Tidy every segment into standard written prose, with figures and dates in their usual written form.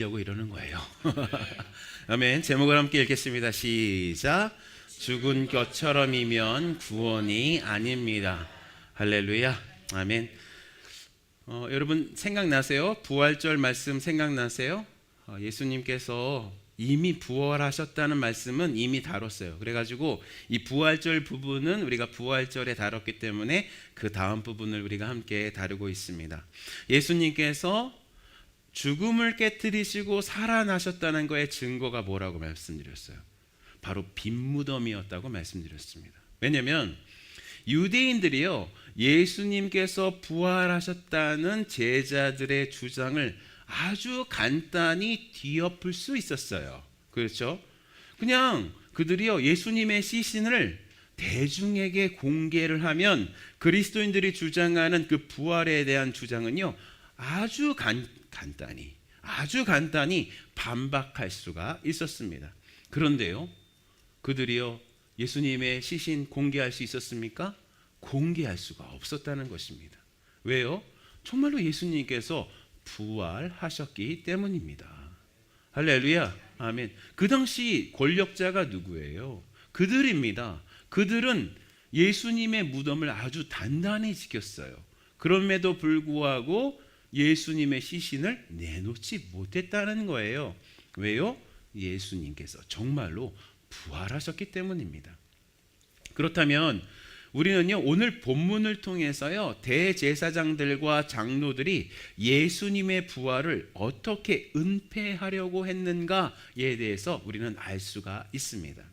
려고 이러는 거예요. 아멘. 제목을 함께 읽겠습니다. 시작. 죽은 것처럼이면 구원이 아닙니다. 할렐루야. 아멘. 여러분 생각나세요? 부활절 말씀 생각나세요? 예수님께서 이미 부활하셨다는 말씀은 이미 다뤘어요. 그래가지고 이 부활절 부분은 우리가 부활절에 다뤘기 때문에 그 다음 부분을 우리가 함께 다루고 있습니다. 예수님께서 죽음을 깨뜨리시고 살아나셨다는 거의 증거가 뭐라고 말씀드렸어요? 바로 빈 무덤이었다고 말씀드렸습니다. 왜냐하면 유대인들이요, 예수님께서 부활하셨다는 제자들의 주장을 아주 간단히 뒤엎을 수 있었어요. 그렇죠? 그냥 그들이요, 예수님의 시신을 대중에게 공개를 하면 그리스도인들이 주장하는 그 부활에 대한 주장은요, 아주 간단히 반박할 수가 있었습니다. 그런데요, 그들이요, 예수님의 시신 공개할 수 있었습니까? 공개할 수가 없었다는 것입니다. 왜요? 정말로 예수님께서 부활하셨기 때문입니다. 할렐루야. 아멘. 그 당시 권력자가 누구예요? 그들입니다. 그들은 예수님의 무덤을 아주 단단히 지켰어요. 그럼에도 불구하고 예수님의 시신을 내놓지 못했다는 거예요. 왜요? 예수님께서 정말로 부활하셨기 때문입니다. 그렇다면 우리는요, 오늘 본문을 통해서요, 대제사장들과 장로들이 예수님의 부활을 어떻게 은폐하려고 했는가에 대해서 우리는 알 수가 있습니다.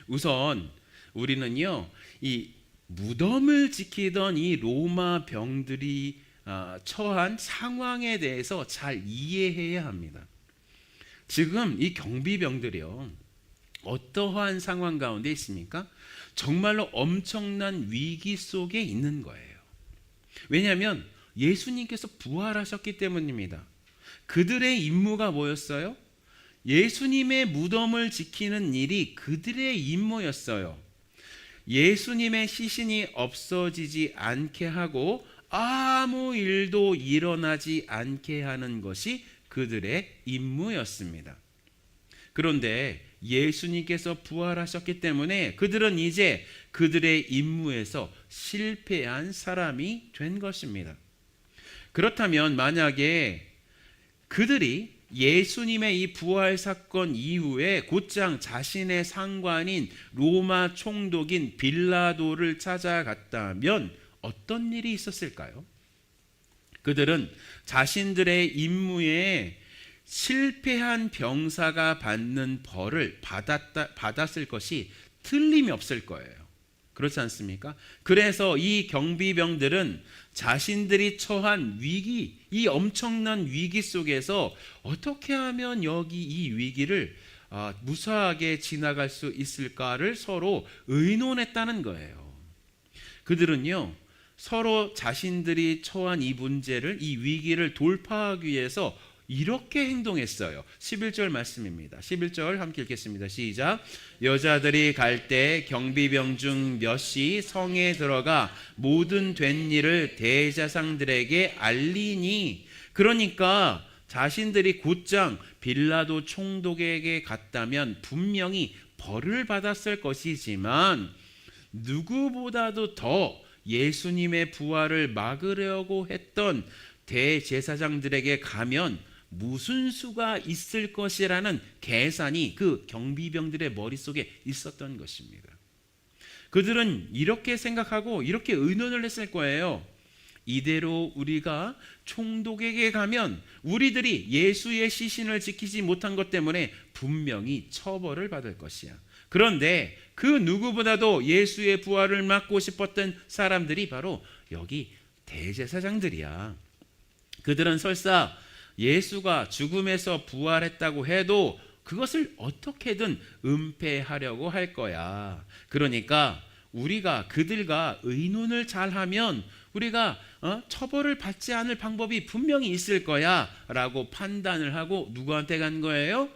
우선 우리는요, 이 무덤을 지키던 이 로마 병들이 처한 상황에 대해서 잘 이해해야 합니다. 지금 이 경비병들이요, 어떠한 상황 가운데 있습니까? 정말로 엄청난 위기 속에 있는 거예요. 왜냐하면 예수님께서 부활하셨기 때문입니다. 그들의 임무가 뭐였어요? 예수님의 무덤을 지키는 일이 그들의 임무였어요. 예수님의 시신이 없어지지 않게 하고 아무 일도 일어나지 않게 하는 것이 그들의 임무였습니다. 그런데 예수님께서 부활하셨기 때문에 그들은 이제 그들의 임무에서 실패한 사람이 된 것입니다. 그렇다면 만약에 그들이 예수님의 이 부활 사건 이후에 곧장 자신의 상관인 로마 총독인 빌라도를 찾아갔다면 어떤 일이 있었을까요? 그들은 자신들의 임무에 실패한 병사가 받는 벌을 받았을 것이 틀림이 없을 거예요. 그렇지 않습니까? 그래서 이 경비병들은 자신들이 처한 위기, 이 엄청난 위기 속에서 어떻게 하면 이 위기를 무사하게 지나갈 수 있을까를 서로 의논했다는 거예요. 그들은요, 서로 자신들이 처한 이 문제를, 이 위기를 돌파하기 위해서 이렇게 행동했어요. 11절 말씀입니다. 11절 함께 읽겠습니다. 시작. 여자들이 갈 때 경비병 중 몇이 성에 들어가 모든 된 일을 대제사장들에게 알리니, 그러니까 자신들이 곧장 빌라도 총독에게 갔다면 분명히 벌을 받았을 것이지만 누구보다도 더 예수님의 부활을 막으려고 했던 대제사장들에게 가면 무슨 수가 있을 것이라는 계산이 그 경비병들의 머릿속에 있었던 것입니다. 그들은 이렇게 생각하고 이렇게 의논을 했을 거예요. 이대로 우리가 총독에게 가면 우리들이 예수의 시신을 지키지 못한 것 때문에 분명히 처벌을 받을 것이야. 그런데 그 누구보다도 예수의 부활을 막고 싶었던 사람들이 바로 여기 대제사장들이야. 그들은 설사 예수가 죽음에서 부활했다고 해도 그것을 어떻게든 은폐하려고 할 거야. 그러니까 우리가 그들과 의논을 잘하면 우리가 처벌을 받지 않을 방법이 분명히 있을 거야 라고 판단을 하고 누구한테 간 거예요?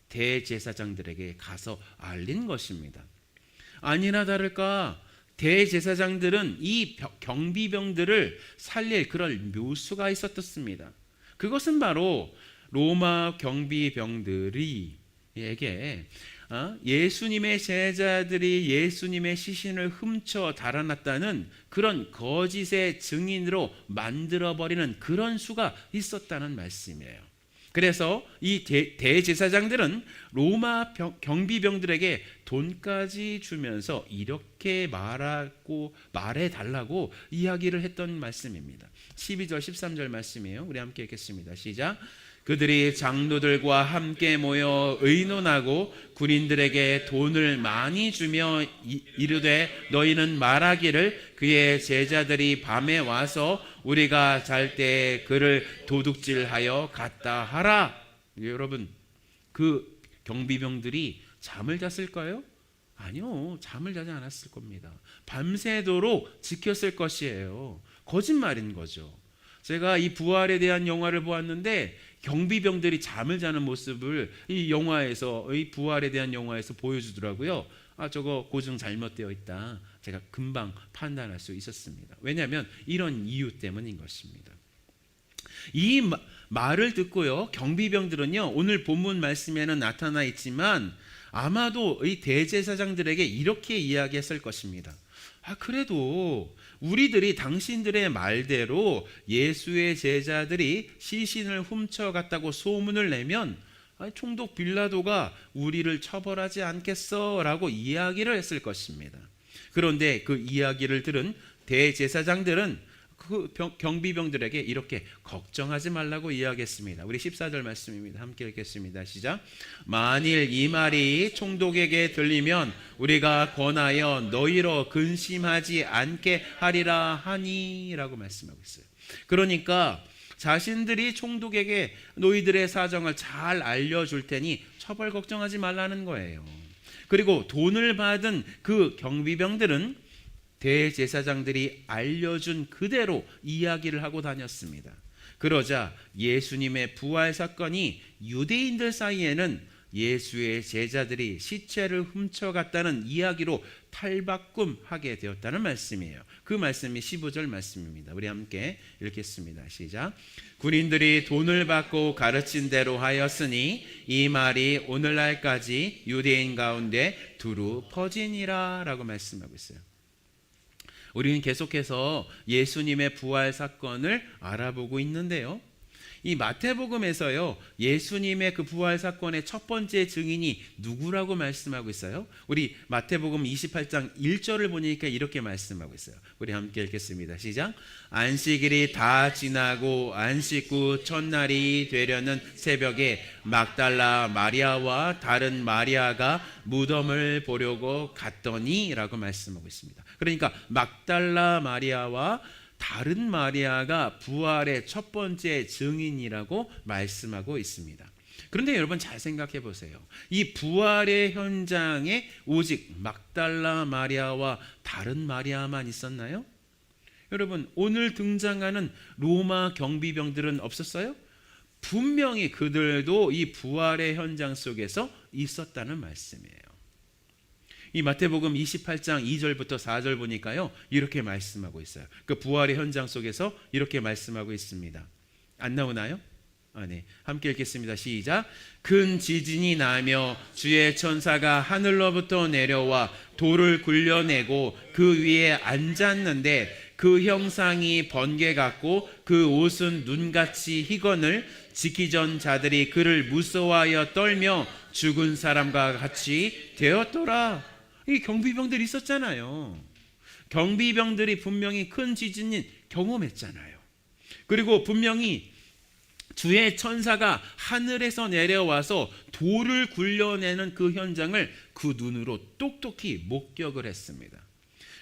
대제사장들에게 가서 알린 것입니다. 아니나 다를까 대제사장들은 이 경비병들을 살릴 그럴 묘수가 있었습니다. 그것은 바로 로마 경비병들이 에게 예수님의 제자들이 예수님의 시신을 훔쳐 달아났다는 그런 거짓의 증인으로 만들어버리는 그런 수가 있었다는 말씀이에요. 그래서 이 대제사장들은 로마 경비병들에게 돈까지 주면서 이렇게 말해달라고 이야기를 했던 말씀입니다. 12절 13절 말씀이에요. 우리 함께 읽겠습니다. 시작. 그들이 장로들과 함께 모여 의논하고 군인들에게 돈을 많이 주며 이르되 너희는 말하기를 그의 제자들이 밤에 와서 우리가 잘 때 그를 도둑질하여 갔다 하라. 여러분, 그 경비병들이 잠을 잤을까요? 아니요, 잠을 자지 않았을 겁니다. 밤새도록 지켰을 것이에요. 거짓말인 거죠. 제가 이 부활에 대한 영화를 보았는데 경비병들이 잠을 자는 모습을 이 영화에서, 이 부활에 대한 영화에서 보여주더라고요. 저거 고증 잘못되어 있다. 제가 금방 판단할 수 있었습니다. 왜냐하면 이런 이유 때문인 것입니다. 이 말을 듣고요, 경비병들은요, 오늘 본문 말씀에는 나타나 있지만 아마도 이 대제사장들에게 이렇게 이야기했을 것입니다. 그래도 우리들이 당신들의 말대로 예수의 제자들이 시신을 훔쳐갔다고 소문을 내면 총독 빌라도가 우리를 처벌하지 않겠어 라고 이야기를 했을 것입니다. 그런데 그 이야기를 들은 대제사장들은 그 경비병들에게 이렇게 걱정하지 말라고 이야기했습니다. 우리 14절 말씀입니다. 함께 읽겠습니다. 시작. 만일 이 말이 총독에게 들리면 우리가 권하여 너희로 근심하지 않게 하리라 하니 라고 말씀하고 있어요. 그러니까 자신들이 총독에게 너희들의 사정을 잘 알려줄 테니 처벌 걱정하지 말라는 거예요. 그리고 돈을 받은 그 경비병들은 대제사장들이 알려준 그대로 이야기를 하고 다녔습니다. 그러자 예수님의 부활 사건이 유대인들 사이에는 예수의 제자들이 시체를 훔쳐갔다는 이야기로 탈바꿈하게 되었다는 말씀이에요. 그 말씀이 15절 말씀입니다. 우리 함께 읽겠습니다. 시작. 군인들이 돈을 받고 가르친 대로 하였으니 이 말이 오늘날까지 유대인 가운데 두루 퍼지니라 라고 말씀하고 있어요. 우리는 계속해서 예수님의 부활 사건을 알아보고 있는데요, 이 마태복음에서요, 예수님의 그 부활 사건의 첫 번째 증인이 누구라고 말씀하고 있어요? 우리 마태복음 28장 1절을 보니까 이렇게 말씀하고 있어요. 우리 함께 읽겠습니다. 시작. 안식일이 다 지나고 안식 후 첫날이 되려는 새벽에 막달라 마리아와 다른 마리아가 무덤을 보려고 갔더니 라고 말씀하고 있습니다. 그러니까 막달라 마리아와 다른 마리아가 부활의 첫 번째 증인이라고 말씀하고 있습니다. 그런데 여러분 잘 생각해 보세요. 이 부활의 현장에 오직 막달라 마리아와 다른 마리아만 있었나요? 여러분, 오늘 등장하는 로마 경비병들은 없었어요? 분명히 그들도 이 부활의 현장 속에서 있었다는 말씀이에요. 이 마태복음 28장 2절부터 4절 보니까요, 이렇게 말씀하고 있어요. 그 부활의 현장 속에서 이렇게 말씀하고 있습니다. 안 나오나요? 네. 함께 읽겠습니다. 시작. 큰 지진이 나며 주의 천사가 하늘로부터 내려와 돌을 굴려내고 그 위에 앉았는데 그 형상이 번개 같고 그 옷은 눈같이 희건을 지키 전 자들이 그를 무서워하여 떨며 죽은 사람과 같이 되었더라. 이 경비병들이 있었잖아요. 경비병들이 분명히 큰 지진을 경험했잖아요. 그리고 분명히 주의 천사가 하늘에서 내려와서 돌을 굴려내는 그 현장을 그 눈으로 똑똑히 목격을 했습니다.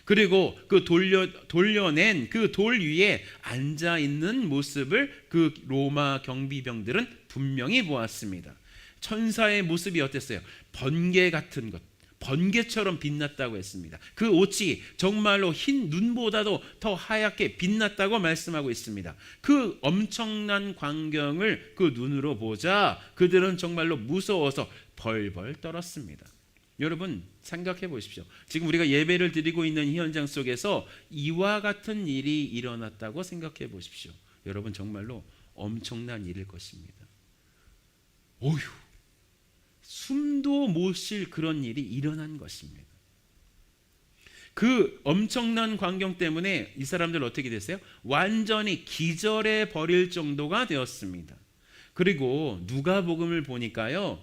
그리고 그 돌려낸 그 돌 위에 앉아 있는 모습을 그 로마 경비병들은 분명히 보았습니다. 천사의 모습이 어땠어요? 번개 같은 것, 번개처럼 빛났다고 했습니다. 그 옷이 정말로 흰 눈보다도 더 하얗게 빛났다고 말씀하고 있습니다. 그 엄청난 광경을 그 눈으로 보자 그들은 정말로 무서워서 벌벌 떨었습니다. 여러분 생각해 보십시오. 지금 우리가 예배를 드리고 있는 이 현장 속에서 이와 같은 일이 일어났다고 생각해 보십시오. 여러분 정말로 엄청난 일일 것입니다. 어휴, 숨도 못 쉴 그런 일이 일어난 것입니다. 그 엄청난 광경 때문에 이 사람들 어떻게 됐어요? 완전히 기절해 버릴 정도가 되었습니다. 그리고 누가복음을 보니까요,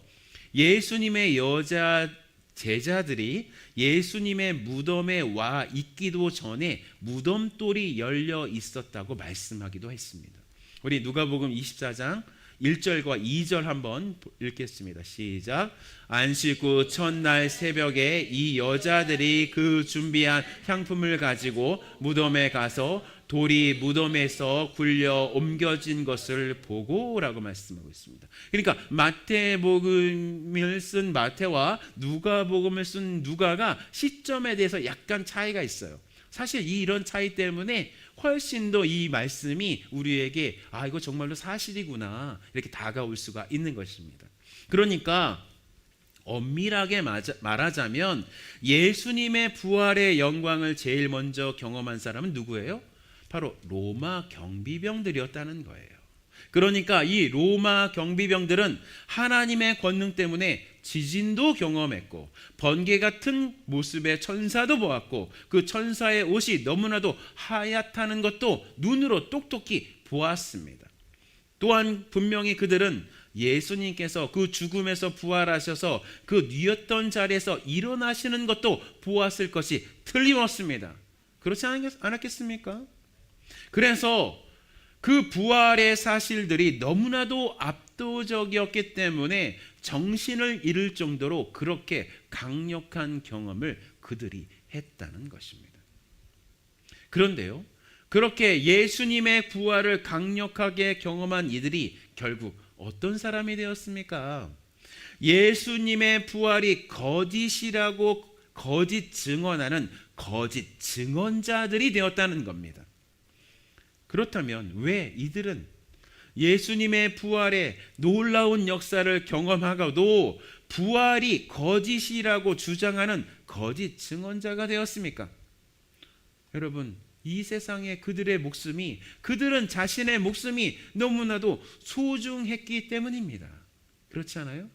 예수님의 여자 제자들이 예수님의 무덤에 와 있기도 전에 무덤돌이 열려 있었다고 말씀하기도 했습니다. 우리 누가복음 24장 1절과 2절 한번 읽겠습니다. 시작. 안식 후 첫날 새벽에 이 여자들이 그 준비한 향품을 가지고 무덤에 가서 돌이 무덤에서 굴려 옮겨진 것을 보고라고 말씀하고 있습니다. 그러니까 마태복음을 쓴 마태와 누가복음을 쓴 누가가 시점에 대해서 약간 차이가 있어요. 사실 이런 차이 때문에 훨씬 더 이 말씀이 우리에게 이거 정말로 사실이구나 이렇게 다가올 수가 있는 것입니다. 그러니까 엄밀하게 말하자면 예수님의 부활의 영광을 제일 먼저 경험한 사람은 누구예요? 바로 로마 경비병들이었다는 거예요. 그러니까 이 로마 경비병들은 하나님의 권능 때문에 지진도 경험했고 번개 같은 모습의 천사도 보았고 그 천사의 옷이 너무나도 하얗다는 것도 눈으로 똑똑히 보았습니다. 또한 분명히 그들은 예수님께서 그 죽음에서 부활하셔서 그 누웠던 자리에서 일어나시는 것도 보았을 것이 틀림없습니다. 그렇지 않았겠습니까? 그래서 그 부활의 사실들이 너무나도 압도적이었기 때문에 정신을 잃을 정도로 그렇게 강력한 경험을 그들이 했다는 것입니다. 그런데요, 그렇게 예수님의 부활을 강력하게 경험한 이들이 결국 어떤 사람이 되었습니까? 예수님의 부활이 거짓이라고 거짓 증언하는 거짓 증언자들이 되었다는 겁니다. 그렇다면 왜 이들은 예수님의 부활의 놀라운 역사를 경험하고도 부활이 거짓이라고 주장하는 거짓 증언자가 되었습니까? 여러분, 이 세상에 그들은 자신의 목숨이 너무나도 소중했기 때문입니다. 그렇지 않아요?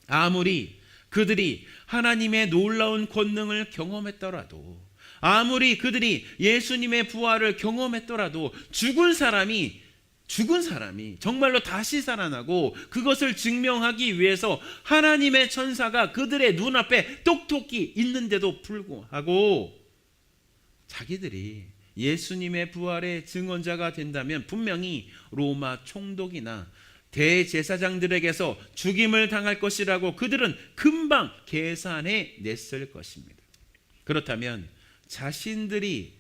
아무리 그들이 하나님의 놀라운 권능을 경험했더라도, 아무리 그들이 예수님의 부활을 경험했더라도 죽은 사람이 정말로 다시 살아나고 그것을 증명하기 위해서 하나님의 천사가 그들의 눈앞에 똑똑히 있는데도 불구하고 자기들이 예수님의 부활의 증언자가 된다면 분명히 로마 총독이나 대제사장들에게서 죽임을 당할 것이라고 그들은 금방 계산해 냈을 것입니다. 그렇다면 자신들이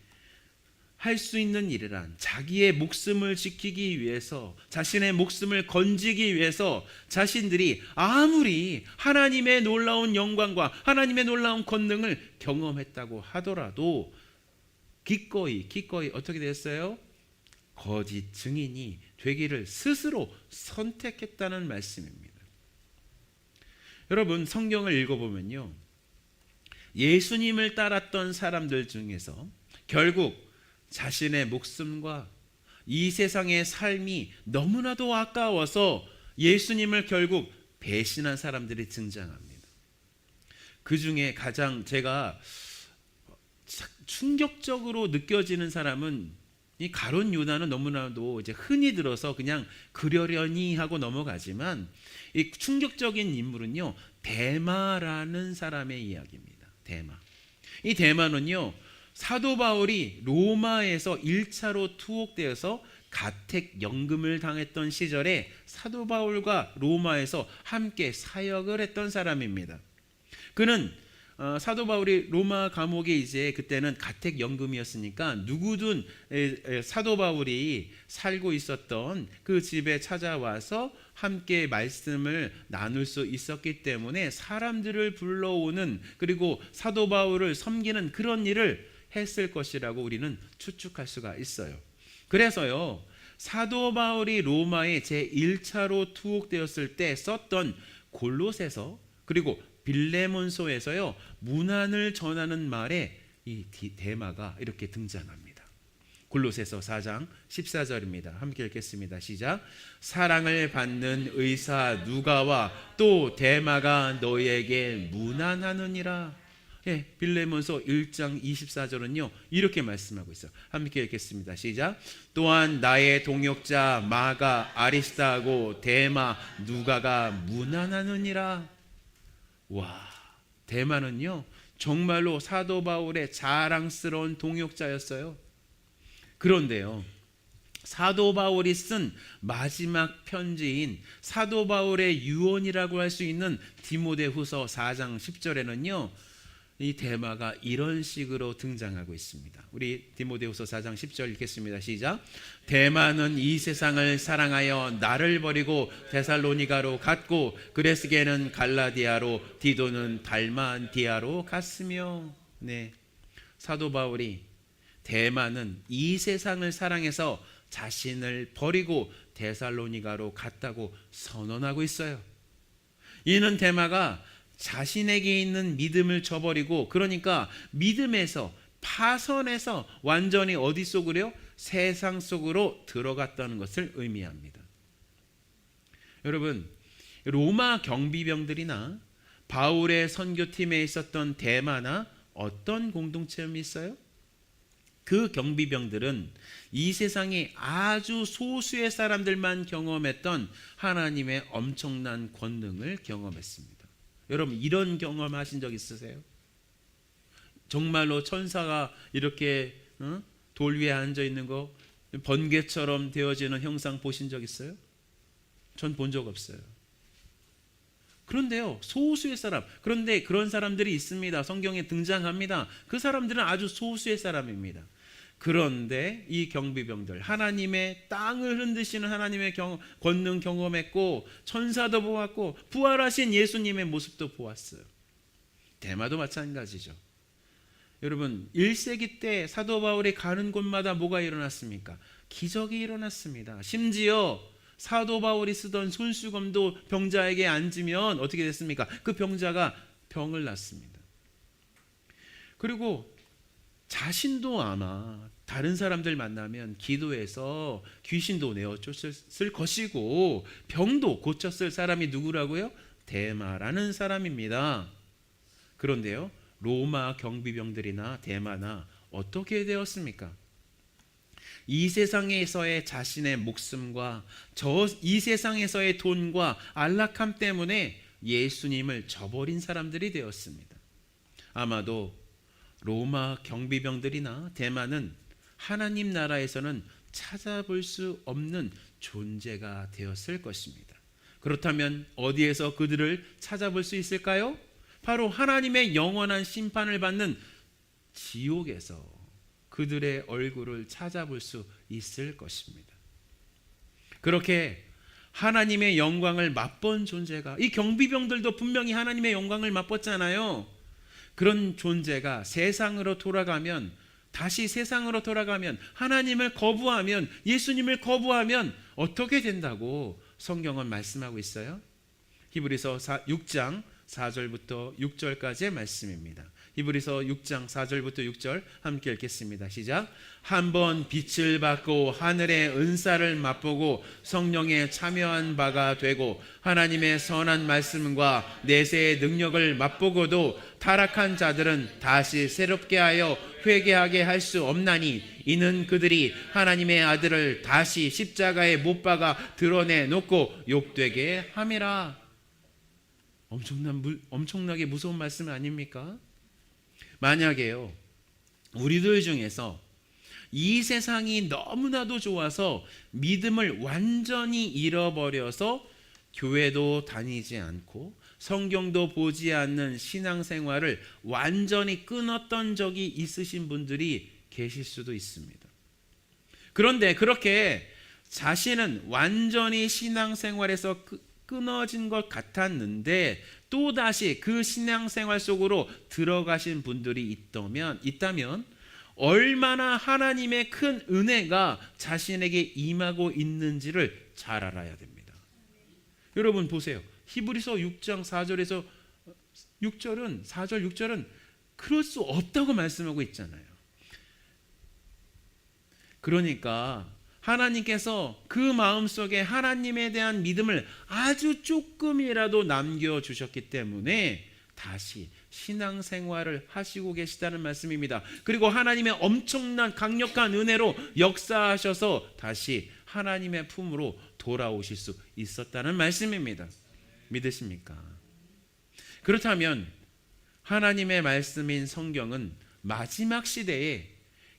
할 수 있는 일이란 자기의 목숨을 지키기 위해서, 자신의 목숨을 건지기 위해서 자신들이 아무리 하나님의 놀라운 영광과 하나님의 놀라운 권능을 경험했다고 하더라도 기꺼이 어떻게 됐어요? 거짓 증인이 되기를 스스로 선택했다는 말씀입니다. 여러분, 성경을 읽어보면요, 예수님을 따랐던 사람들 중에서 결국 자신의 목숨과 이 세상의 삶이 너무나도 아까워서 예수님을 결국 배신한 사람들이 등장합니다. 그 중에 가장 제가 충격적으로 느껴지는 사람은 이 가룟 유다는 너무나도 이제 흔히 들어서 그냥 그러려니 하고 넘어가지만, 이 충격적인 인물은요, 데마라는 사람의 이야기입니다. 이 데마는요, 사도 바울이 로마에서 1차로 투옥되어서 가택연금을 당했던 시절에 사도 바울과 로마에서 함께 사역을 했던 사람입니다. 그는 사도 바울이 로마 감옥에 이제 그때는 가택연금이었으니까 누구든 사도 바울이 살고 있었던 그 집에 찾아와서 함께 말씀을 나눌 수 있었기 때문에 사람들을 불러오는, 그리고 사도 바울을 섬기는 그런 일을 했을 것이라고 우리는 추측할 수가 있어요. 그래서요, 사도 바울이 로마에 제1차로 투옥되었을 때 썼던 골로새서 그리고 빌레몬서에서요, 문안을 전하는 말에 이 데마가 이렇게 등장합니다. 골로새서 4장 14절입니다. 함께 읽겠습니다. 시작. 사랑을 받는 의사 누가와 또 데마가 너희에게 문안하느니라. 예, 빌레몬서 1장 24절은요 이렇게 말씀하고 있어요. 함께 읽겠습니다. 시작. 또한 나의 동역자 마가 아리스타하고 데마 누가가 문안하느니라. 와, 데마는요 정말로 사도 바울의 자랑스러운 동역자였어요. 그런데요, 사도 바울이 쓴 마지막 편지인 사도 바울의 유언이라고 할 수 있는 디모데후서 4장 10절에는요 이 데마가 이런 식으로 등장하고 있습니다. 우리 디모데후서 4장 10절 읽겠습니다. 시작. 데마는 이 세상을 사랑하여 나를 버리고 데살로니가로 갔고 그레스게는 갈라디아로 디도는 달마디아로 갔으며. 네, 사도 바울이 데마는 이 세상을 사랑해서 자신을 버리고 데살로니가로 갔다고 선언하고 있어요. 이는 데마가 자신에게 있는 믿음을 저버리고, 그러니까 믿음에서 파선해서 완전히 어디 속으로요? 세상 속으로 들어갔다는 것을 의미합니다. 여러분, 로마 경비병들이나 바울의 선교팀에 있었던 데마나 어떤 공동체험이 있어요? 그 경비병들은 이 세상에 아주 소수의 사람들만 경험했던 하나님의 엄청난 권능을 경험했습니다. 여러분, 이런 경험하신 적 있으세요? 정말로 천사가 이렇게 돌 위에 앉아 있는 거, 번개처럼 되어지는 형상 보신 적 있어요? 전 본 적 없어요. 그런데요, 소수의 사람, 그런데 그런 사람들이 있습니다. 성경에 등장합니다. 그 사람들은 아주 소수의 사람입니다. 그런데 이 경비병들, 하나님의 땅을 흔드시는 하나님의 권능 경험했고, 천사도 보았고, 부활하신 예수님의 모습도 보았어요. 데마도 마찬가지죠. 여러분, 1세기 때 사도 바울이 가는 곳마다 뭐가 일어났습니까? 기적이 일어났습니다. 심지어 사도 바울이 쓰던 손수건도 병자에게 앉으면 어떻게 됐습니까? 그 병자가 병을 낫습니다. 그리고 자신도 아마 다른 사람들 만나면 기도해서 귀신도 내어쫓았을 것이고 병도 고쳤을 사람이 누구라고요? 데마라는 사람입니다. 그런데요, 로마 경비병들이나 데마나 어떻게 되었습니까? 이 세상에서의 자신의 목숨과 이 세상에서의 돈과 안락함 때문에 예수님을 저버린 사람들이 되었습니다. 아마도 로마 경비병들이나 데마는 하나님 나라에서는 찾아볼 수 없는 존재가 되었을 것입니다. 그렇다면 어디에서 그들을 찾아볼 수 있을까요? 바로 하나님의 영원한 심판을 받는 지옥에서 그들의 얼굴을 찾아볼 수 있을 것입니다. 그렇게 하나님의 영광을 맛본 존재가, 이 경비병들도 분명히 하나님의 영광을 맛봤잖아요. 그런 존재가 세상으로 돌아가면, 다시 세상으로 돌아가면, 하나님을 거부하면, 예수님을 거부하면 어떻게 된다고 성경은 말씀하고 있어요? 히브리서 6장 4절부터 6절까지의 말씀입니다. 히브리서 6장 4절부터 6절 함께 읽겠습니다. 시작. 한번 빛을 받고 하늘의 은사를 맛보고 성령에 참여한 바가 되고 하나님의 선한 말씀과 내세의 능력을 맛보고도 타락한 자들은 다시 새롭게 하여 회개하게 할 수 없나니 이는 그들이 하나님의 아들을 다시 십자가에 못 박아 드러내 놓고 욕되게 함이라. 엄청나게 무서운 말씀 아닙니까? 만약에요, 우리들 중에서 이 세상이 너무나도 좋아서 믿음을 완전히 잃어버려서 교회도 다니지 않고 성경도 보지 않는 신앙생활을 완전히 끊었던 적이 있으신 분들이 계실 수도 있습니다. 그런데 그렇게 자신은 완전히 신앙생활에서 끊어진 것 같았는데 또다시 그 신앙생활 속으로 들어가신 분들이 있다면 얼마나 하나님의 큰 은혜가 자신에게 임하고 있는지를 잘 알아야 됩니다. 여러분 보세요. 히브리서 6장 4절에서 4절 6절은 그럴 수 없다고 말씀하고 있잖아요. 그러니까 하나님께서 그 마음속에 하나님에 대한 믿음을 아주 조금이라도 남겨주셨기 때문에 다시 신앙생활을 하시고 계시다는 말씀입니다. 그리고 하나님의 엄청난 강력한 은혜로 역사하셔서 다시 하나님의 품으로 돌아오실 수 있었다는 말씀입니다. 믿으십니까? 그렇다면 하나님의 말씀인 성경은 마지막 시대에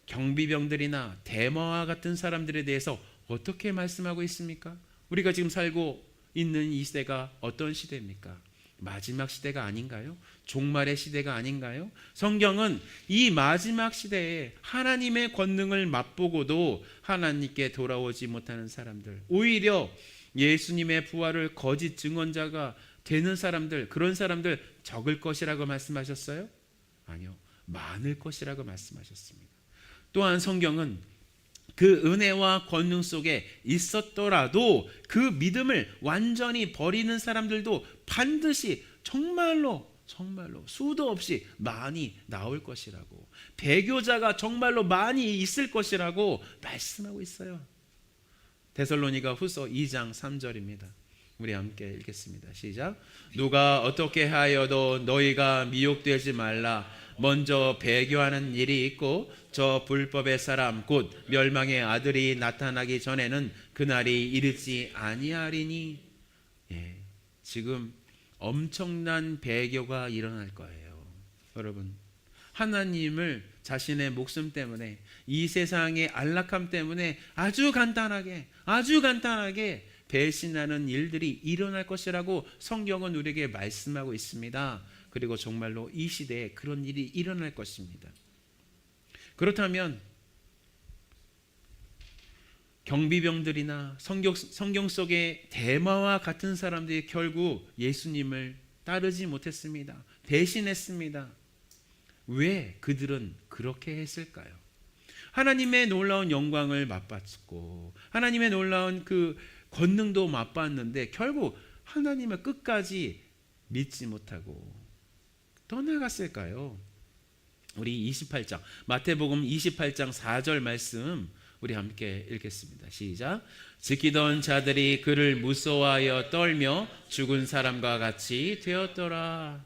경비병들이나 대마와 같은 사람들에 대해서 어떻게 말씀하고 있습니까? 우리가 지금 살고 있는 이 시대가 어떤 시대입니까? 마지막 시대가 아닌가요? 종말의 시대가 아닌가요? 성경은 이 마지막 시대에 하나님의 권능을 맛보고도 하나님께 돌아오지 못하는 사람들, 오히려 예수님의 부활을 거짓 증언자가 되는 사람들, 그런 사람들 적을 것이라고 말씀하셨어요? 아니요, 많을 것이라고 말씀하셨습니다. 또한 성경은 그 은혜와 권능 속에 있었더라도 그 믿음을 완전히 버리는 사람들도 반드시 정말로 수도 없이 많이 나올 것이라고, 배교자가 정말로 많이 있을 것이라고 말씀하고 있어요. 데살로니가 후서 2장 3절입니다. 우리 함께 읽겠습니다. 시작. 누가 어떻게 하여도 너희가 미혹되지 말라. 먼저 배교하는 일이 있고 저 불법의 사람 곧 멸망의 아들이 나타나기 전에는 그날이 이르지 아니하리니. 지금 엄청난 배교가 일어날 거예요. 여러분, 하나님을 자신의 목숨 때문에, 이 세상의 안락함 때문에 아주 간단하게 배신하는 일들이 일어날 것이라고 성경은 우리에게 말씀하고 있습니다. 그리고 정말로 이 시대에 그런 일이 일어날 것입니다. 그렇다면 경비병들이나 성경 속의 대마와 같은 사람들이 결국 예수님을 따르지 못했습니다. 배신했습니다. 왜 그들은 그렇게 했을까요? 하나님의 놀라운 영광을 맛봤고 하나님의 놀라운 그 권능도 맛봤는데 결국 하나님을 끝까지 믿지 못하고 떠나갔을까요? 우리 28장 마태복음 28장 4절 말씀 우리 함께 읽겠습니다. 시작. 지키던 자들이 그를 무서워하여 떨며 죽은 사람과 같이 되었더라.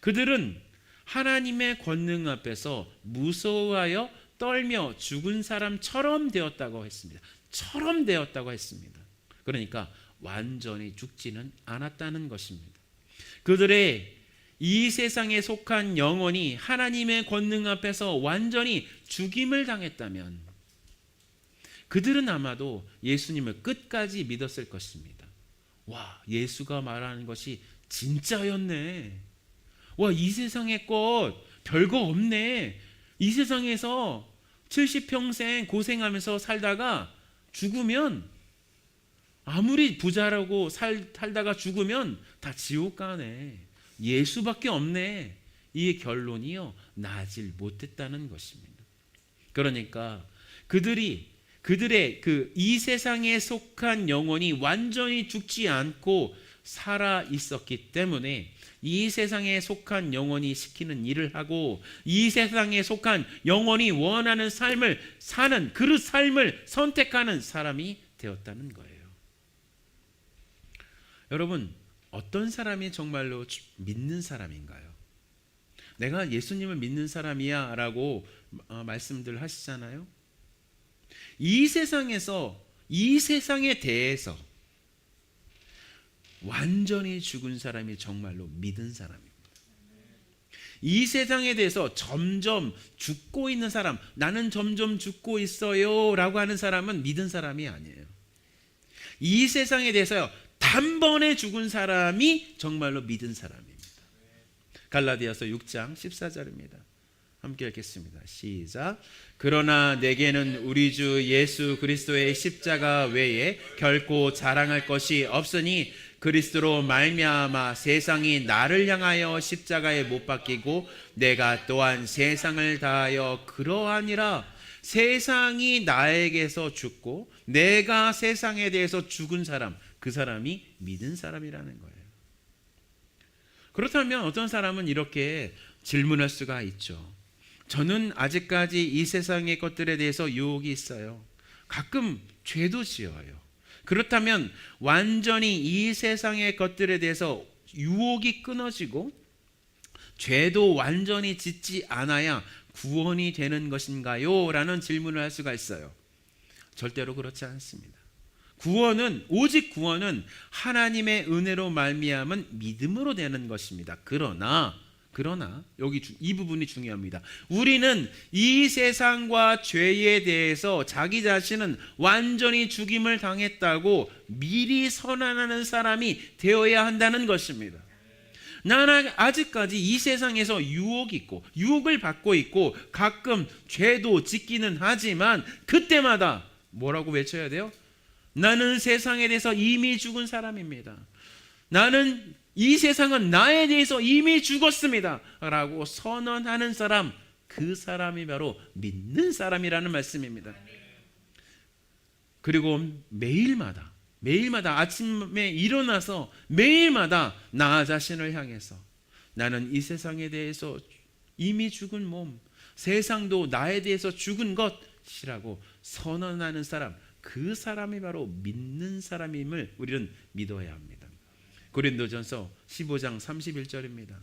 그들은 하나님의 권능 앞에서 무서워하여 떨며 죽은 사람처럼 되었다고 했습니다. 처럼 되었다고 했습니다. 그러니까 완전히 죽지는 않았다는 것입니다. 그들의 이 세상에 속한 영혼이 하나님의 권능 앞에서 완전히 죽임을 당했다면 그들은 아마도 예수님을 끝까지 믿었을 것입니다. 와, 예수가 말하는 것이 진짜였네. 와, 이 세상의 것 별거 없네. 이 세상에서 70평생 고생하면서 살다가 죽으면, 아무리 부자라고 살다가 죽으면 다 지옥 가네. 예수밖에 없네. 이 결론이요, 나질 못했다는 것입니다. 그러니까 그들의 그 이 세상에 속한 영혼이 완전히 죽지 않고 살아 있었기 때문에 이 세상에 속한 영혼이 시키는 일을 하고 이 세상에 속한 영혼이 원하는 삶을 사는, 그 삶을 선택하는 사람이 되었다는 거예요. 여러분, 어떤 사람이 정말로 믿는 사람인가요? 내가 예수님을 믿는 사람이야 라고 말씀들 하시잖아요. 이 세상에서, 이 세상에 대해서 완전히 죽은 사람이 정말로 믿은 사람입니다. 이 세상에 대해서 점점 죽고 있는 사람, 나는 점점 죽고 있어요 라고 하는 사람은 믿은 사람이 아니에요. 이 세상에 대해서요, 단번에 죽은 사람이 정말로 믿은 사람입니다. 갈라디아서 6장 14절입니다. 함께 읽겠습니다. 시작. 그러나 내게는 우리 주 예수 그리스도의 십자가 외에 결코 자랑할 것이 없으니 그리스도로 말미암아 세상이 나를 향하여 십자가에 못 박히고 내가 또한 세상을 다하여 그러하니라. 세상이 나에게서 죽고 내가 세상에 대해서 죽은 사람, 그 사람이 믿은 사람이라는 거예요. 그렇다면 어떤 사람은 이렇게 질문할 수가 있죠. 저는 아직까지 이 세상의 것들에 대해서 유혹이 있어요. 가끔 죄도 지어요. 그렇다면 완전히 이 세상의 것들에 대해서 유혹이 끊어지고 죄도 완전히 짓지 않아야 구원이 되는 것인가요? 라는 질문을 할 수가 있어요. 절대로 그렇지 않습니다. 오직 구원은 하나님의 은혜로 말미암은 믿음으로 되는 것입니다. 그러나 여기 이 부분이 중요합니다. 우리는 이 세상과 죄에 대해서 자기 자신은 완전히 죽임을 당했다고 미리 선언하는 사람이 되어야 한다는 것입니다. 나는 아직까지 이 세상에서 유혹을 받고 있고 가끔 죄도 짓기는 하지만 그때마다 뭐라고 외쳐야 돼요? 나는 세상에 대해서 이미 죽은 사람입니다. 이 세상은 나에 대해서 이미 죽었습니다 라고 선언하는 사람, 그 사람이 바로 믿는 사람이라는 말씀입니다. 그리고 매일마다 아침에 일어나서 매일마다 나 자신을 향해서 나는 이 세상에 대해서 이미 죽은 몸, 세상도 나에 대해서 죽은 것이라고 선언하는 사람, 그 사람이 바로 믿는 사람임을 우리는 믿어야 합니다. 고린도전서 15장 31절입니다.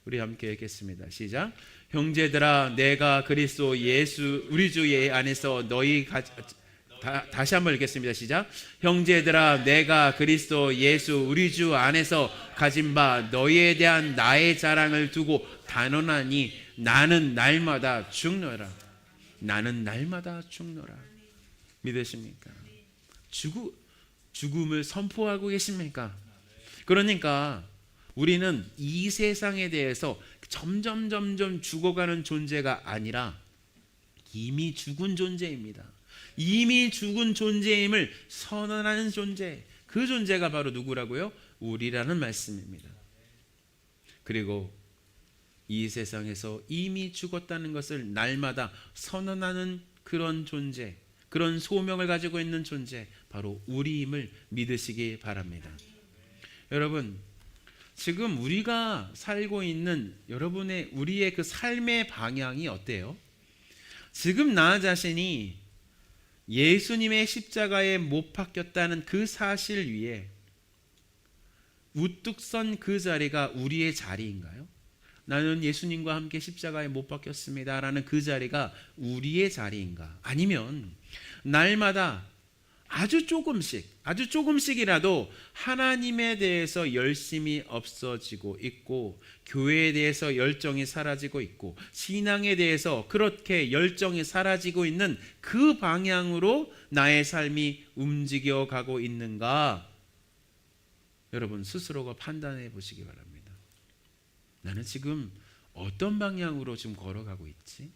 우리 함께 읽겠습니다. 시작. 형제들아, 내가 그리스도 예수 우리 주 안에서 다시 한번 읽겠습니다. 시작. 형제들아, 내가 그리스도 예수 우리 주 안에서 가진 바 너희에 대한 나의 자랑을 두고 단언하니 나는 날마다 죽노라. 믿으십니까? 죽음을 선포하고 계십니까? 그러니까 우리는 이 세상에 대해서 점점 죽어가는 존재가 아니라 이미 죽은 존재입니다. 이미 죽은 존재임을 선언하는 존재, 그 존재가 바로 누구라고요? 우리라는 말씀입니다. 그리고 이 세상에서 이미 죽었다는 것을 날마다 선언하는 그런 존재, 그런 소명을 가지고 있는 존재, 바로 우리임을 믿으시기 바랍니다. 여러분, 지금 우리가 살고 있는 우리의 그 삶의 방향이 어때요? 지금 나 자신이 예수님의 십자가에 못 박혔다는 그 사실 위에 우뚝 선 그 자리가 우리의 자리인가요? 나는 예수님과 함께 십자가에 못 박혔습니다 라는 그 자리가 우리의 자리인가? 아니면 날마다 아주 조금씩이라도 하나님에 대해서 열심이 없어지고 있고, 교회에 대해서 열정이 사라지고 있고, 신앙에 대해서 그렇게 열정이 사라지고 있는 그 방향으로 나의 삶이 움직여 가고 있는가? 여러분 스스로가 판단해 보시기 바랍니다. 나는 지금 어떤 방향으로 지금 걸어가고 있지?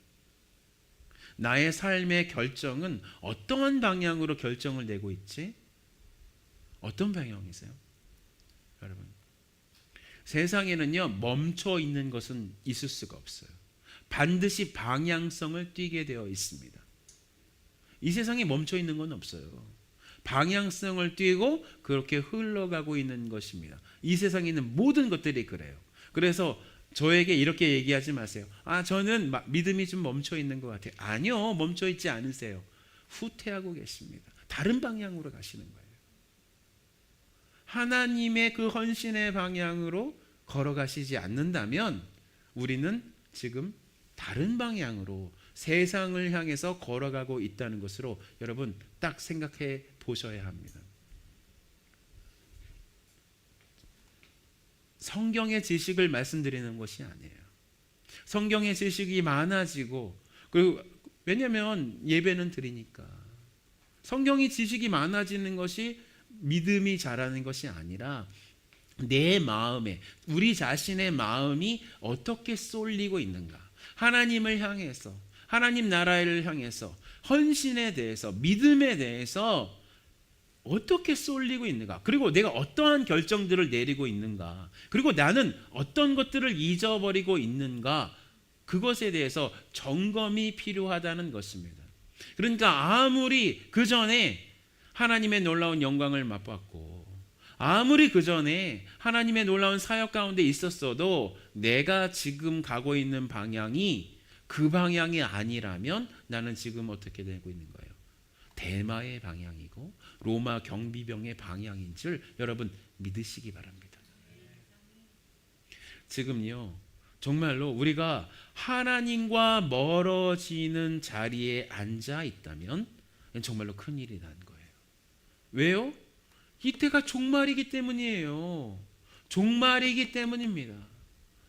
나의 삶의 결정은 어떠한 방향으로 결정을 내고 있지? 어떤 방향이세요? 여러분, 세상에는요, 멈춰 있는 것은 있을 수가 없어요. 반드시 방향성을 띠게 되어 있습니다. 이 세상에 멈춰 있는 건 없어요. 방향성을 띠고 그렇게 흘러가고 있는 것입니다. 이 세상에 있는 모든 것들이 그래요. 그래서 저에게 이렇게 얘기하지 마세요. 저는 믿음이 좀 멈춰 있는 것 같아요. 아니요, 멈춰 있지 않으세요. 후퇴하고 계십니다. 다른 방향으로 가시는 거예요. 하나님의 그 헌신의 방향으로 걸어가시지 않는다면 우리는 지금 다른 방향으로 세상을 향해서 걸어가고 있다는 것으로 여러분 딱 생각해 보셔야 합니다. 성경의 지식을 말씀드리는 것이 아니에요. 성경의 지식이 많아지고, 그리고 왜냐하면 예배는 드리니까 성경의 지식이 많아지는 것이 믿음이 자라는 것이 아니라 내 마음에, 우리 자신의 마음이 어떻게 쏠리고 있는가, 하나님을 향해서, 하나님 나라를 향해서, 헌신에 대해서, 믿음에 대해서 어떻게 쏠리고 있는가, 그리고 내가 어떠한 결정들을 내리고 있는가, 그리고 나는 어떤 것들을 잊어버리고 있는가, 그것에 대해서 점검이 필요하다는 것입니다. 그러니까 아무리 그 전에 하나님의 놀라운 영광을 맛봤고, 아무리 그 전에 하나님의 놀라운 사역 가운데 있었어도 내가 지금 가고 있는 방향이 그 방향이 아니라면 나는 지금 어떻게 되고 있는 거예요? 대마의 방향이고 로마 경비병의 방향인 줄 여러분 믿으시기 바랍니다. 지금요, 정말로 우리가 하나님과 멀어지는 자리에 앉아 있다면 정말로 큰일이 난 거예요. 왜요? 이때가 종말이기 때문이에요. 종말이기 때문입니다.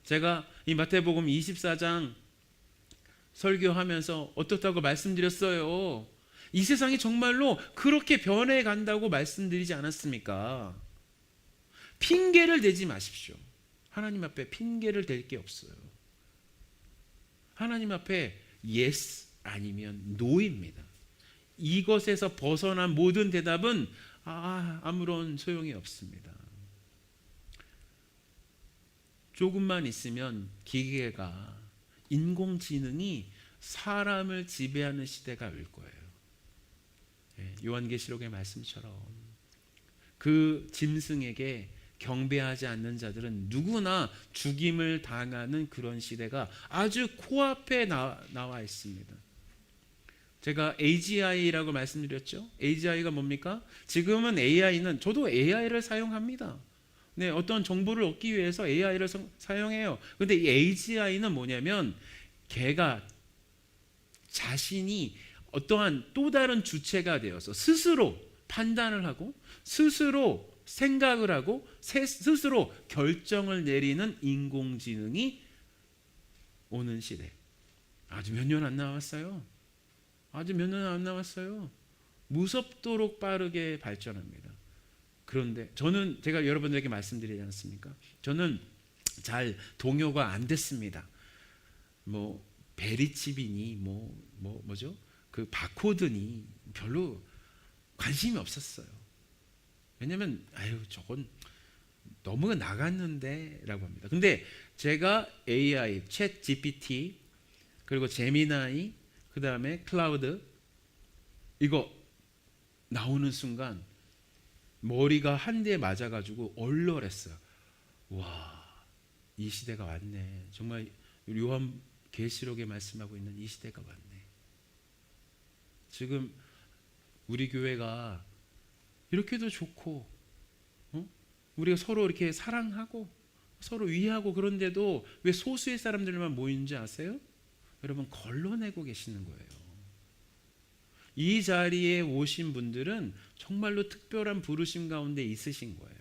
제가 이 마태복음 24장 설교하면서 어떻다고 말씀드렸어요. 이 세상이 정말로 그렇게 변해간다고 말씀드리지 않았습니까? 핑계를 대지 마십시오. 하나님 앞에 핑계를 댈 게 없어요. 하나님 앞에 yes 아니면 no입니다. 이것에서 벗어난 모든 대답은 아무런 소용이 없습니다. 조금만 있으면 기계가, 인공지능이 사람을 지배하는 시대가 올 거예요. 요한계시록의 말씀처럼 그 짐승에게 경배하지 않는 자들은 누구나 죽임을 당하는 그런 시대가 아주 코앞에 나와 있습니다. 제가 AGI라고 말씀드렸죠. AGI가 뭡니까? 지금은 AI는, 저도 AI를 사용합니다. 네, 어떤 정보를 얻기 위해서 AI를 사용해요. 근데 이 AGI는 뭐냐면 걔가 자신이 어떠한 또 다른 주체가 되어서 스스로 판단을 하고 스스로 생각을 하고 스스로 결정을 내리는 인공지능이 오는 시대. 아주 몇 년 안 남았어요. 아주 몇 년 안 남았어요. 무섭도록 빠르게 발전합니다. 그런데 제가 여러분들에게 말씀드리지 않습니까? 저는 잘 동요가 안 됐습니다. 뭐 베리칩이니 뭐죠? 그 바코드니 별로 관심이 없었어요. 왜냐면 저건 너무 나갔는데 라고 합니다. 근데 제가 AI, 챗 GPT, 그리고 제미나이, 그 다음에 클라우드 이거 나오는 순간 머리가 한 대 맞아가지고 얼얼했어요. 와, 이 시대가 왔네. 정말 요한 계시록에 말씀하고 있는 이 시대가 왔네. 지금 우리 교회가 이렇게도 좋고, 우리가 서로 이렇게 사랑하고 서로 위하고, 그런데도 왜 소수의 사람들만 모이는지 아세요? 여러분, 걸러내고 계시는 거예요. 이 자리에 오신 분들은 정말로 특별한 부르심 가운데 있으신 거예요.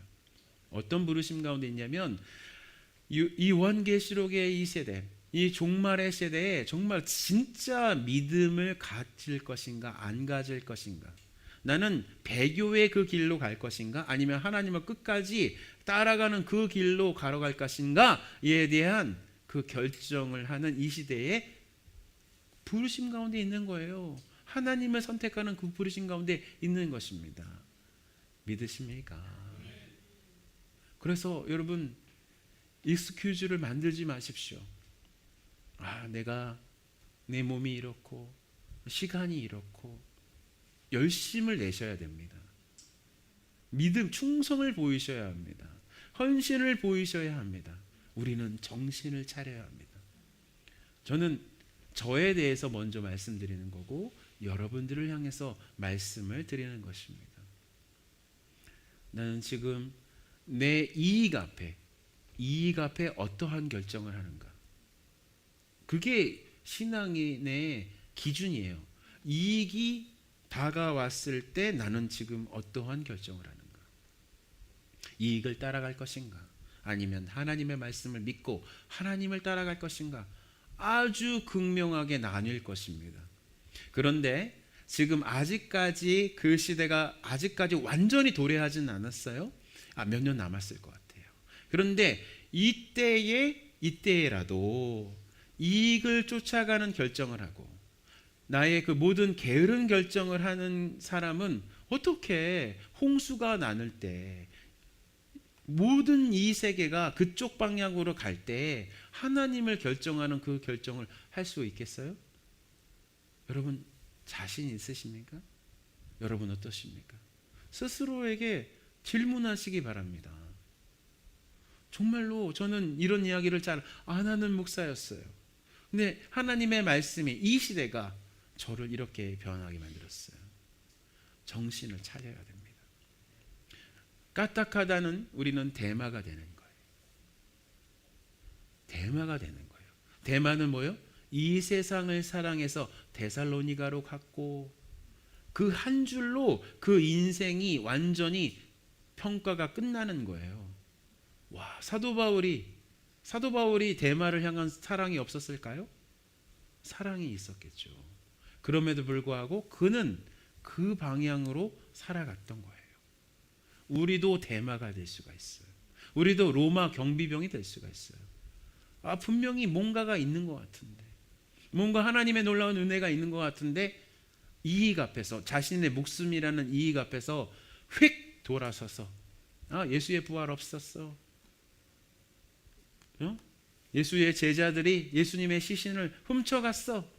어떤 부르심 가운데 있냐면 이 요한계시록의 이 세대, 이 종말의 세대에 정말 진짜 믿음을 가질 것인가 안 가질 것인가, 나는 배교의 그 길로 갈 것인가 아니면 하나님을 끝까지 따라가는 그 길로 걸어갈 것인가에 대한 그 결정을 하는 이 시대에 부르심 가운데 있는 거예요. 하나님을 선택하는 그 부르심 가운데 있는 것입니다. 믿으십니까? 그래서 여러분, 익스큐즈를 만들지 마십시오. 내가 내 몸이 이렇고 시간이 이렇고, 열심을 내셔야 됩니다. 믿음, 충성을 보이셔야 합니다. 헌신을 보이셔야 합니다. 우리는 정신을 차려야 합니다. 저는 저에 대해서 먼저 말씀드리는 거고 여러분들을 향해서 말씀을 드리는 것입니다. 나는 지금 내 이익 앞에 어떠한 결정을 하는가, 그게 신앙인의 기준이에요. 이익이 다가왔을 때 나는 지금 어떠한 결정을 하는가, 이익을 따라갈 것인가 아니면 하나님의 말씀을 믿고 하나님을 따라갈 것인가, 아주 극명하게 나뉠 것입니다. 그런데 지금 아직까지 그 시대가 아직까지 완전히 도래하진 않았어요. 몇 년 남았을 것 같아요. 그런데 이때에라도 이익을 쫓아가는 결정을 하고 나의 그 모든 게으른 결정을 하는 사람은 어떻게 홍수가 나눌 때 모든 이 세계가 그쪽 방향으로 갈 때 하나님을 결정하는 그 결정을 할 수 있겠어요? 여러분, 자신 있으십니까? 여러분 어떠십니까? 스스로에게 질문하시기 바랍니다. 정말로 저는 이런 이야기를 잘 안 하는 목사였어요. 근데 하나님의 말씀이 이 시대가 저를 이렇게 변하게 만들었어요. 정신을 차려야 됩니다. 까딱하다는 우리는 대마가 되는 거예요. 대마가 되는 거예요. 대마는 뭐예요? 이 세상을 사랑해서 데살로니가로 갔고 그 한 줄로 그 인생이 완전히 평가가 끝나는 거예요. 와, 사도 바울이 대마를 향한 사랑이 없었을까요? 사랑이 있었겠죠. 그럼에도 불구하고 그는 그 방향으로 살아갔던 거예요. 우리도 대마가 될 수가 있어요. 우리도 로마 경비병이 될 수가 있어요. 분명히 뭔가가 있는 것 같은데, 뭔가 하나님의 놀라운 은혜가 있는 것 같은데, 이익 앞에서, 자신의 목숨이라는 이익 앞에서 휙 돌아서서 예수의 부활 없었어. 예수의 제자들이 예수님의 시신을 훔쳐갔어.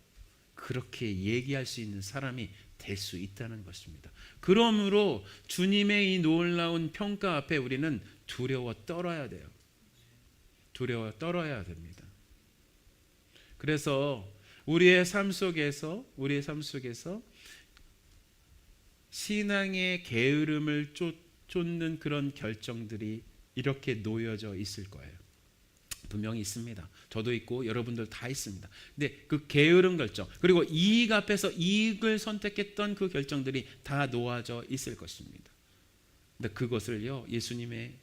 그렇게 얘기할 수 있는 사람이 될 수 있다는 것입니다. 그러므로 주님의 이 놀라운 평가 앞에 우리는 두려워 떨어야 돼요. 두려워 떨어야 됩니다. 그래서 우리의 삶 속에서 신앙의 게으름을 쫓는 그런 결정들이 이렇게 놓여져 있을 거예요. 분명히 있습니다. 저도 있고 여러분들 다 있습니다. 근데 그 게으름 결정, 그리고 이익 앞에서 이익을 선택했던 그 결정들이 다 놓아져 있을 것입니다. 근데 그것을요, 예수님의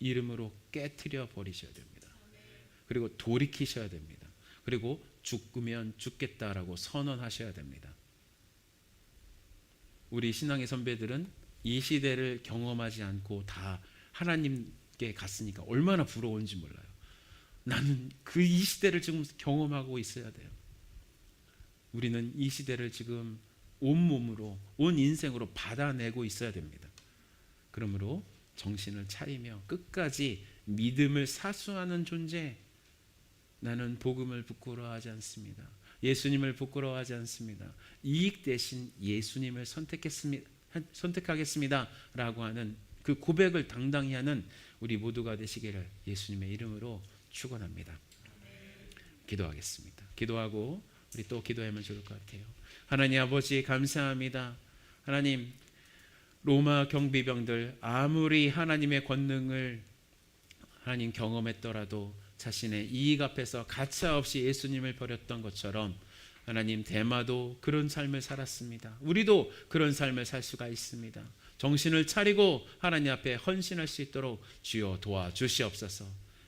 이름으로 깨트려 버리셔야 됩니다. 그리고 돌이키셔야 됩니다. 그리고 죽으면 죽겠다라고 선언하셔야 됩니다. 우리 신앙의 선배들은 이 시대를 경험하지 않고 다 하나님께 갔으니까 얼마나 부러운지 몰라요. 나는 이 시대를 지금 경험하고 있어야 돼요. 우리는 이 시대를 지금 온몸으로, 온 인생으로 받아내고 있어야 됩니다. 그러므로 정신을 차리며 끝까지 믿음을 사수하는 존재, 나는 복음을 부끄러워하지 않습니다. 예수님을 부끄러워하지 않습니다. 이익 대신 예수님을 선택하겠습니다 라고 하는 그 고백을 당당히 하는 우리 모두가 되시기를 예수님의 이름으로 축원합니다. 기도하겠습니다. 기도하고 우리 또 기도하면 좋을 것 같아요. 하나님 아버지 감사합니다. 하나님, 로마 경비병들 아무리 하나님의 권능을 하나님 경험했더라도 자신의 이익 앞에서 가차없이 예수님을 버렸던 것처럼 하나님, 대마도 그런 삶을 살았습니다. 우리도 그런 삶을 살 수가 있습니다. 정신을 차리고 하나님 앞에 헌신할 수 있도록 주여 도와주시옵소서.